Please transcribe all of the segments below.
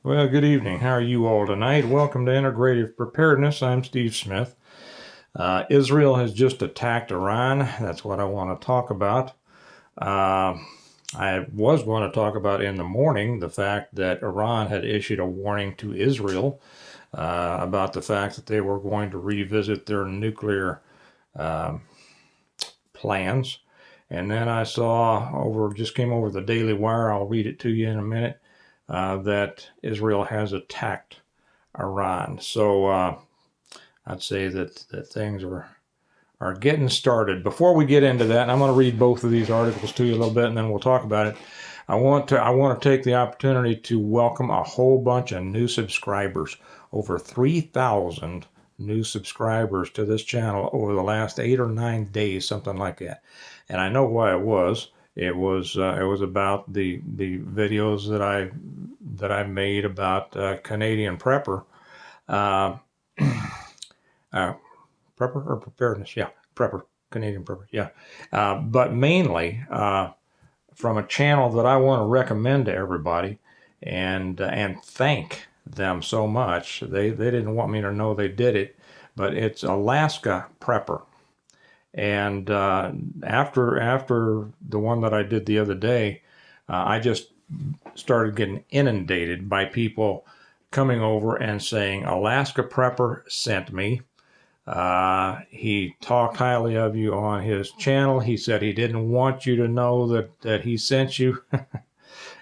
Well, good evening. How are you all tonight? Welcome to Integrative Preparedness. I'm Steve Smith. Israel has just attacked Iran. That's what I want to talk about. I was going to talk about in the morning the fact that Iran had issued a warning to Israel about the fact that they were going to revisit their nuclear plans. And then I saw just came over the Daily Wire. I'll read it to you in a minute. That Israel has attacked Iran. So I'd say that things are getting started. Before we get into that, and I'm going to read both of these articles to you a little bit, and then we'll talk about it. I want to take the opportunity to welcome a whole bunch of new subscribers. Over 3,000 new subscribers to this channel over the last 8 or 9 days, something like that. And I know why it was. It was about the videos that I made about Canadian prepper. Uh, Prepper or preparedness? Yeah, prepper, Canadian prepper. Yeah, but mainly from a channel that I want to recommend to everybody, and thank them so much. They didn't want me to know they did it, but it's Alaska Prepper. And after the one that I did the other day, I just started getting inundated by people coming over and saying Alaska Prepper sent me. He talked highly of you on his channel. He said he didn't want you to know that he sent you.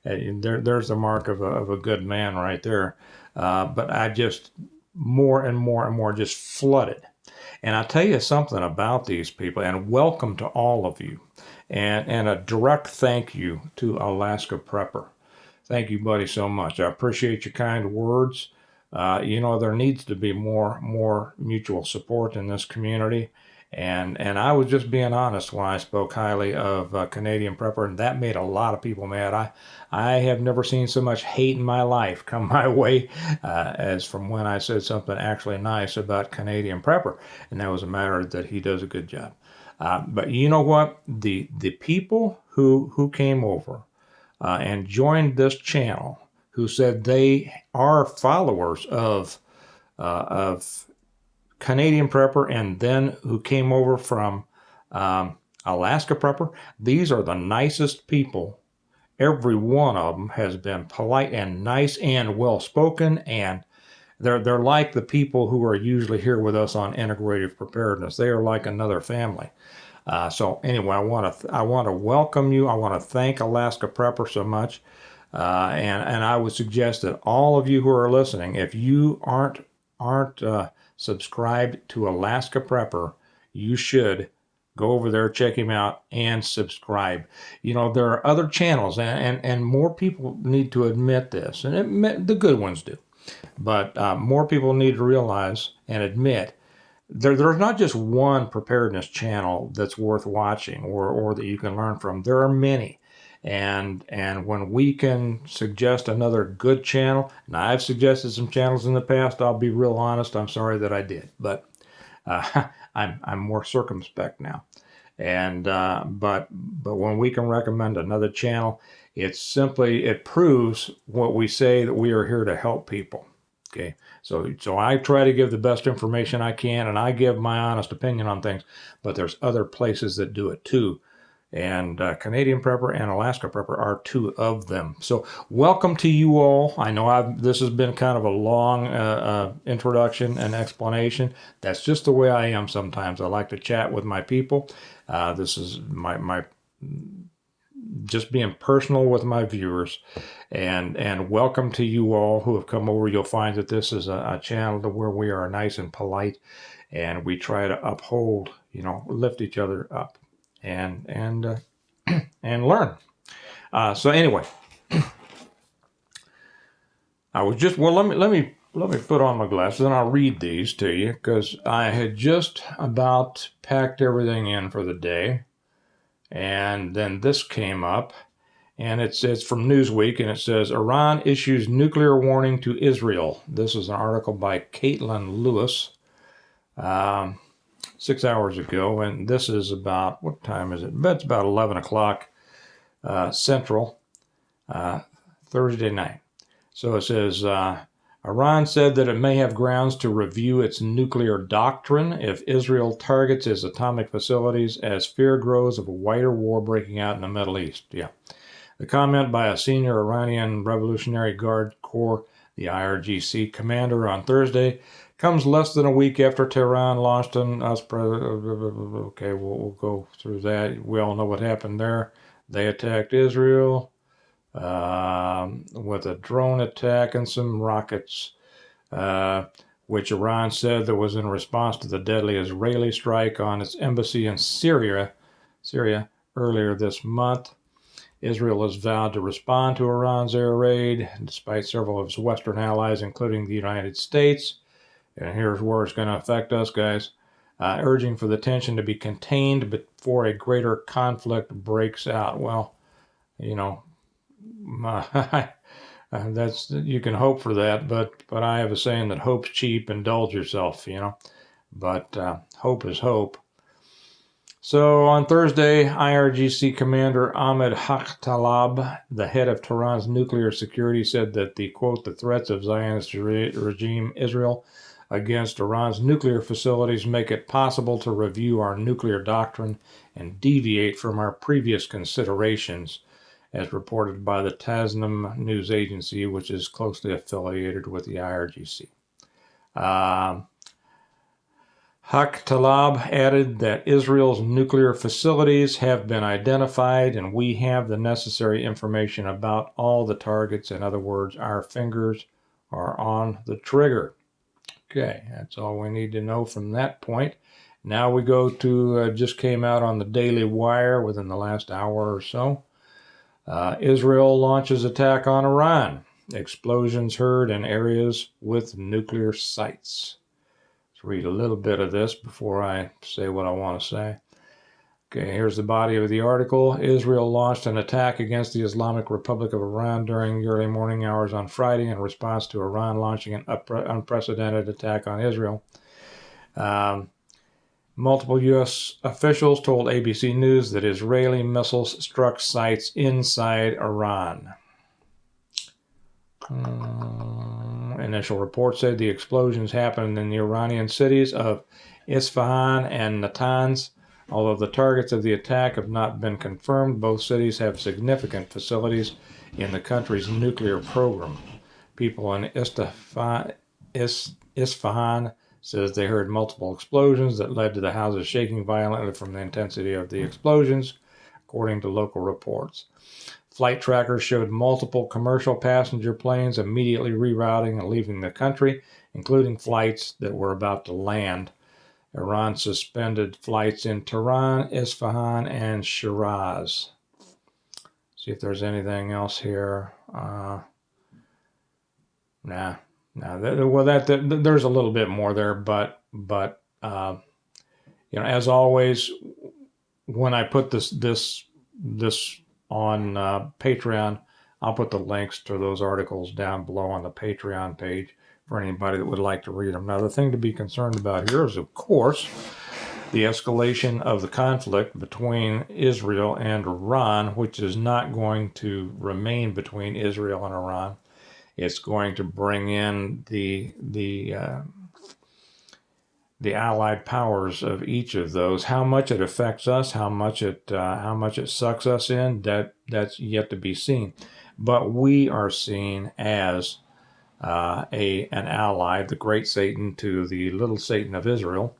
There's the mark of a good man right there. But I just more and more and more just flooded. And I'll tell you something about these people, and welcome to all of you, and a direct thank you to Alaska Prepper. Thank you, buddy, so much. I appreciate your kind words. There needs to be more mutual support in this community. And I was just being honest when I spoke highly of Canadian Prepper, and that made a lot of people mad. I have never seen so much hate in my life come my way as from when I said something actually nice about Canadian Prepper, and that was a matter that he does a good job. But you know what? The people who came over and joined this channel, who said they are followers of Canadian Prepper, and then who came over from Alaska Prepper. These are the nicest people. Every one of them has been polite and nice and well spoken, and they're like the people who are usually here with us on Integrative Preparedness. They are like another family. So anyway, I want to welcome you. I want to thank Alaska Prepper so much, and I would suggest that all of you who are listening, if you aren't subscribed to Alaska Prepper, you should go over there, check him out, and subscribe. There are other channels, and more people need to admit this, and the good ones do, but more people need to realize and admit there's not just one preparedness channel that's worth watching or that you can learn from. There are many. And when we can suggest another good channel, and I've suggested some channels in the past, I'll be real honest, I'm sorry that I did. But I'm more circumspect now. And but when we can recommend another channel, it proves what we say, that we are here to help people. Okay, so I try to give the best information I can, and I give my honest opinion on things, but there's other places that do it too. And Canadian Prepper and Alaska Prepper are two of them. So welcome to you all. I know this has been kind of a long introduction and explanation. That's just the way I am sometimes. I like to chat with my people. This is my just being personal with my viewers, and welcome to you all who have come over. You'll find that this is a channel where we are nice and polite, and we try to uphold, lift each other up, and and learn. So anyway, I was just let me put on my glasses and I'll read these to you, because I had just about packed everything in for the day. And then this came up, and it's from Newsweek, and it says, Iran issues nuclear warning to Israel. This is an article by Caitlin Lewis, 6 hours ago, and this is about, what time is it? It's about 11 o'clock Central, Thursday night. So it says, Iran said that it may have grounds to review its nuclear doctrine if Israel targets its atomic facilities as fear grows of a wider war breaking out in the Middle East. Yeah. The comment by a senior Iranian Revolutionary Guard Corps, the IRGC commander, on Thursday comes less than a week after Tehran launched an okay, we'll go through that. We all know what happened there. They attacked Israel with a drone attack and some rockets, which Iran said that was in response to the deadly Israeli strike on its embassy in Syria earlier this month. Israel has vowed to respond to Iran's air raid, despite several of its Western allies, including the United States. And here's where it's going to affect us, guys. Urging for the tension to be contained before a greater conflict breaks out. Well, you know, that's, you can hope for that, but I have a saying that hope's cheap. Indulge yourself, you know. But hope is hope. So on Thursday, IRGC Commander Ahmed Haqtalab, the head of Tehran's nuclear security, said that the, quote, the threats of Zionist regime Israel against Iran's nuclear facilities make it possible to review our nuclear doctrine and deviate from our previous considerations, as reported by the Tasnim news agency, which is closely affiliated with the IRGC. Haqtalab added that Israel's nuclear facilities have been identified and we have the necessary information about all the targets. In other words, our fingers are on the trigger. Okay, that's all we need to know from that point. Now we go to, just came out on the Daily Wire within the last hour or so. Israel launches attack on Iran. Explosions heard in areas with nuclear sites. Read a little bit of this before I say what I want to say. Okay, here's the body of the article. Israel launched an attack against the Islamic Republic of Iran during the early morning hours on Friday in response to Iran launching an unprecedented attack on Israel. Multiple U.S. officials told ABC News that Israeli missiles struck sites inside Iran. Initial reports said the explosions happened in the Iranian cities of Isfahan and Natanz. Although the targets of the attack have not been confirmed, both cities have significant facilities in the country's nuclear program. People in Isfahan says they heard multiple explosions that led to the houses shaking violently from the intensity of the explosions, according to local reports. Flight trackers showed multiple commercial passenger planes immediately rerouting and leaving the country, including flights that were about to land. Iran suspended flights in Tehran, Isfahan, and Shiraz. See if there's anything else here. Nah. Well, there's a little bit more there, but you know, as always, when I put this on Patreon, I'll put the links to those articles down below on the Patreon page for anybody that would like to read them. Now, the thing to be concerned about here is, of course, the escalation of the conflict between Israel and Iran, which is not going to remain between Israel and Iran. It's going to bring in the allied powers of each of those. How much it affects us, how much it sucks us in, that's yet to be seen. But we are seen as an ally, the great Satan to the little Satan of Israel,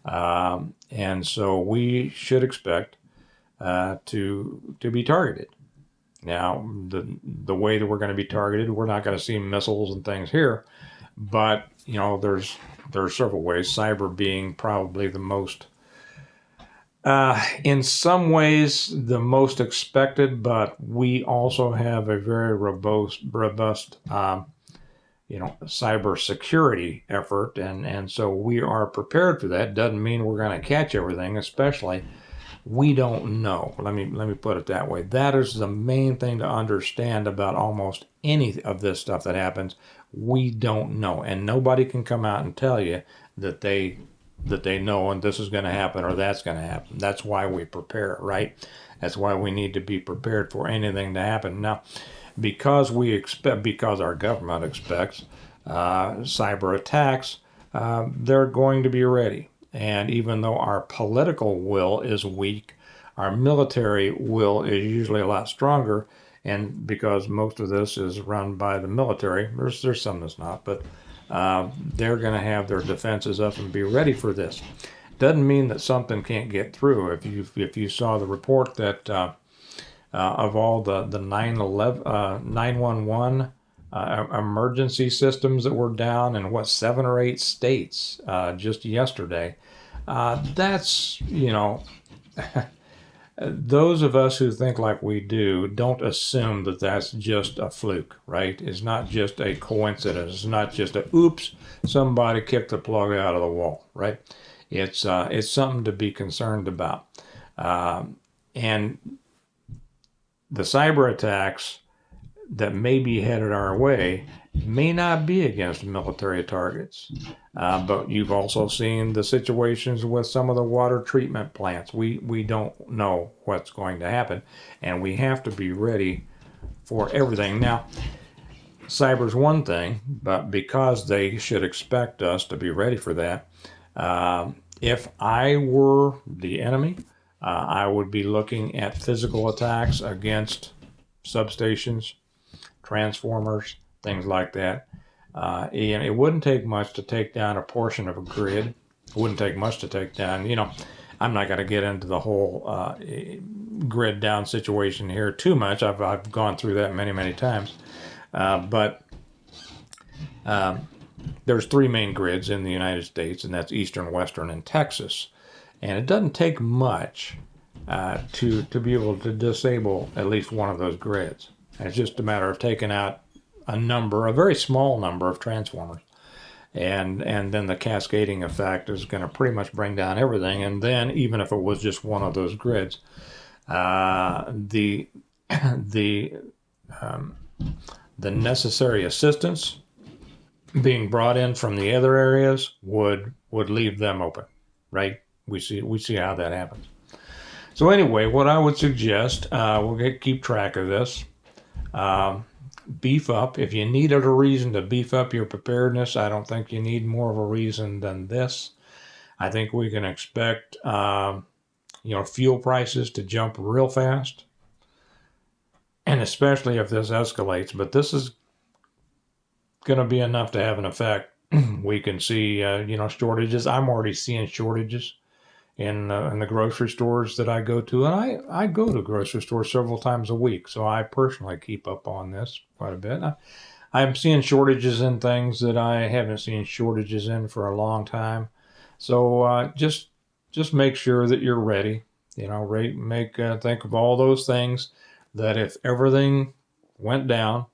and so we should expect to be targeted. Now, the way that we're going to be targeted, we're not going to see missiles and things here, but you know, there are several ways. Cyber being probably the most, in some ways, the most expected, but we also have a very robust, cyber security effort, and so we are prepared for that. Doesn't mean we're going to catch everything, especially. We don't know. Let me put it that way. That is the main thing to understand about almost any of this stuff that happens. We don't know, and nobody can come out and tell you that they know and this is going to happen or that's going to happen. That's why we prepare, right? That's why we need to be prepared for anything to happen. Now, because our government expects cyber attacks, they're going to be ready. And even though our political will is weak, our military will is usually a lot stronger. And because most of this is run by the military, there's some that's not, but they're going to have their defenses up and be ready for this. Doesn't mean that something can't get through. If you saw the report that of all the 911 emergency systems that were down in 7 or 8 states just yesterday, that's, those of us who think like we do don't assume that that's just a fluke, right? It's not just a coincidence. It's not just a oops, somebody kicked the plug out of the wall, right? It's something to be concerned about. And the cyber attacks that may be headed our way may not be against military targets. But you've also seen the situations with some of the water treatment plants. We don't know what's going to happen, and we have to be ready for everything. Now, cyber's one thing, but because they should expect us to be ready for that, if I were the enemy, I would be looking at physical attacks against substations, transformers, things like that. And it wouldn't take much to take down a portion of a grid. It wouldn't take much to take down, I'm not going to get into the whole grid down situation here too much. I've gone through that many, many times. But there's 3 main grids in the United States, and that's Eastern, Western, and Texas. And it doesn't take much to be able to disable at least one of those grids. And it's just a matter of taking out a very small number of transformers. And then the cascading effect is going to pretty much bring down everything. And then even if it was just one of those grids, the necessary assistance being brought in from the other areas would leave them open, right? We see how that happens. So anyway, what I would suggest, we'll keep track of this. Beef up. If you needed a reason to beef up your preparedness, I don't think you need more of a reason than this. I think we can expect, fuel prices to jump real fast, and especially if this escalates. But this is going to be enough to have an effect. We can see, shortages. I'm already seeing shortages in the grocery stores that I go to, and I go to grocery stores several times a week, so I personally keep up on this quite a bit. I'm seeing shortages in things that I haven't seen shortages in for a long time. So just make sure that you're ready. Think of all those things that if everything went down.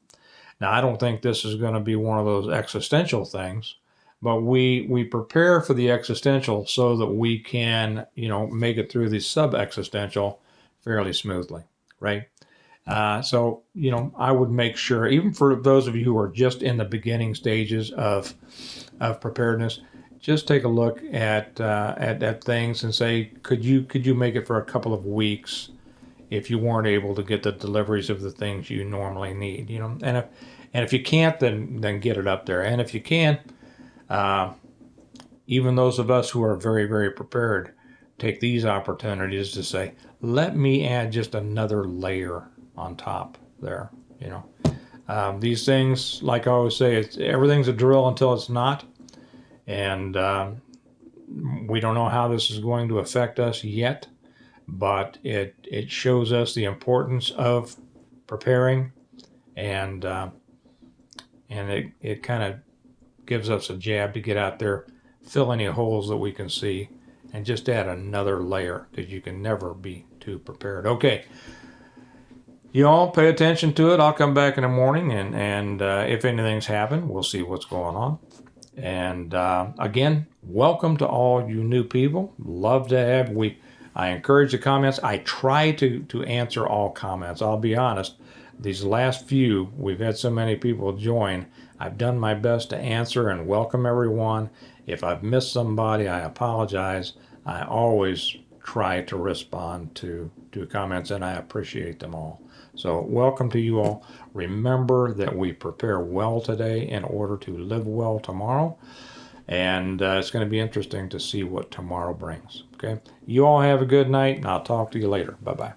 Now, I don't think this is going to be one of those existential things, but we prepare for the existential so that we can, make it through the sub-existential fairly smoothly, right? So, I would make sure, even for those of you who are just in the beginning stages of preparedness, just take a look at things and say, could you make it for a couple of weeks if you weren't able to get the deliveries of the things you normally need, and if you can't, then get it up there. And if you can, even those of us who are very, very prepared, take these opportunities to say, let me add just another layer on top there. These things, like I always say, everything's a drill until it's not. And we don't know how this is going to affect us yet, but it shows us the importance of preparing, and it kind of gives us a jab to get out there, fill any holes that we can see, and just add another layer, because you can never be too prepared. Okay, you all pay attention to it. I'll come back in the morning, and if anything's happened, we'll see what's going on. And again, welcome to all you new people. Love to have. I encourage the comments. I try to answer all comments. I'll be honest. These last few, we've had so many people join. I've done my best to answer and welcome everyone. If I've missed somebody, I apologize. I always try to respond to comments, and I appreciate them all. So welcome to you all. Remember that we prepare well today in order to live well tomorrow. And it's going to be interesting to see what tomorrow brings. Okay. You all have a good night, and I'll talk to you later. Bye-bye.